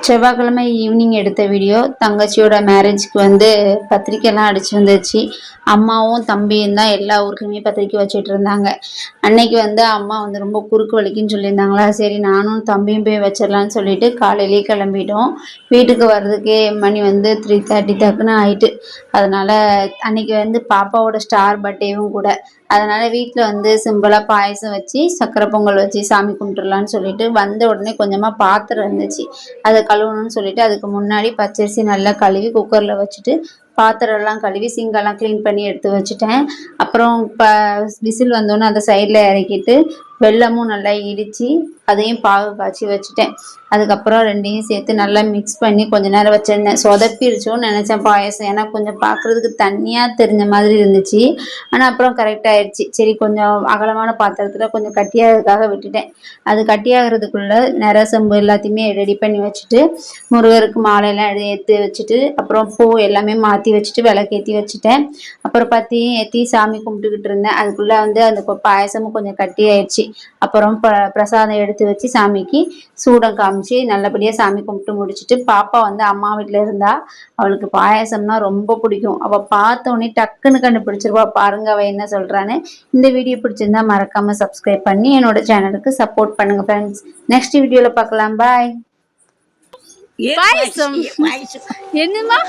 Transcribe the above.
செவ்வாய்க்கிழமை ஈவினிங் எடுத்த வீடியோ. தங்கச்சியோட மேரேஜ்க்கு வந்து பத்திரிக்கைலாம் அடிச்சு வந்துச்சு. அம்மாவும் தம்பியும் தான் எல்லா ஊருக்குமே பத்திரிக்கை வச்சுட்டு இருந்தாங்க. அன்னைக்கு வந்து அம்மா வந்து ரொம்ப குறுக்கு வலிக்குன்னு சொல்லியிருந்தாங்களா, சரி நானும் தம்பியும் போய் வச்சிடலான்னு சொல்லிட்டு காலையிலேயே கிளம்பிட்டோம். வீட்டுக்கு வர்றதுக்கே மணி வந்து 3:30 டக்குன்னு ஆயிட்டு. அதனால அன்னைக்கு வந்து பாப்பாவோட ஸ்டார் பர்த்டேவும் கூட. அதனால வீட்டில் வந்து சிம்பிளாக பாயசம் வச்சு சக்கரை பொங்கல் வச்சு சாமி கும்பிட்டுலான்னு சொல்லிட்டு வந்த உடனே கொஞ்சமாக பாத்திரம் இருந்துச்சு, அதை கழுவணும்னு சொல்லிட்டு அதுக்கு முன்னாடி பச்சரிசி நல்லா கழுவி குக்கரில் வச்சுட்டு பாத்திரம்லாம் கழுவி சிங்கெல்லாம் க்ளீன் பண்ணி எடுத்து வச்சுட்டேன். அப்புறம் விசில் வந்தோன்னே அந்த சைடில் இறக்கிட்டு வெல்லமும் நல்லா இடித்து அதையும் பாகு காய்ச்சி வச்சுட்டேன். அதுக்கப்புறம் ரெண்டையும் சேர்த்து நல்லா மிக்ஸ் பண்ணி கொஞ்ச நேரம் வச்சுருந்தேன். சொதப்பிருச்சோன்னு நினச்சேன் பாயசம், ஏன்னா கொஞ்சம் பார்க்குறதுக்கு தண்ணியாக தெரிஞ்ச மாதிரி இருந்துச்சு. ஆனால் அப்புறம் கரெக்டாகிடுச்சு. சரி கொஞ்சம் அகலமான பாத்திரத்தில் கொஞ்சம் கட்டியாகிறதுக்காக விட்டுட்டேன். அது கட்டியாகிறதுக்குள்ளே நிறசம்பு எல்லாத்தையுமே ரெடி பண்ணி வச்சுட்டு முருகருக்கு மாலையெல்லாம் ஏற்றி வச்சுட்டு அப்புறம் பூ எல்லாமே மாற்றி வச்சுட்டு விளக்கேற்றி வச்சுட்டேன். அப்புறம் பத்தியும் ஏற்றி சாமி கும்பிட்டுக்கிட்டு இருந்தேன். அதுக்குள்ளே வந்து அந்த பாயசமும் கொஞ்சம் கட்டி ஆயிடுச்சு. அப்புறம் பிரசாதம் எடுத்து வச்சு சாமிக்கு சூடம் காமிச்சு நல்லபடியாக சாமி கும்பிட்டு முடிச்சுட்டு, பாப்பா வந்து அம்மா வீட்டில் இருந்தா. அவளுக்கு பாயசம்னா ரொம்ப பிடிக்கும். அவள் பார்த்தோன்னே டக்குன்னு கண்டுபிடிச்சிருவா. பாருங்க அவள் என்ன சொல்கிறான்னு. இந்த வீடியோ பிடிச்சிருந்தா மறக்காமல் சப்ஸ்கிரைப் பண்ணி என்னோட சேனலுக்கு சப்போர்ட் பண்ணுங்கள் ஃப்ரெண்ட்ஸ். நெக்ஸ்ட் வீடியோவில் பார்க்கலாம். பாய். பாயசம் என்னமா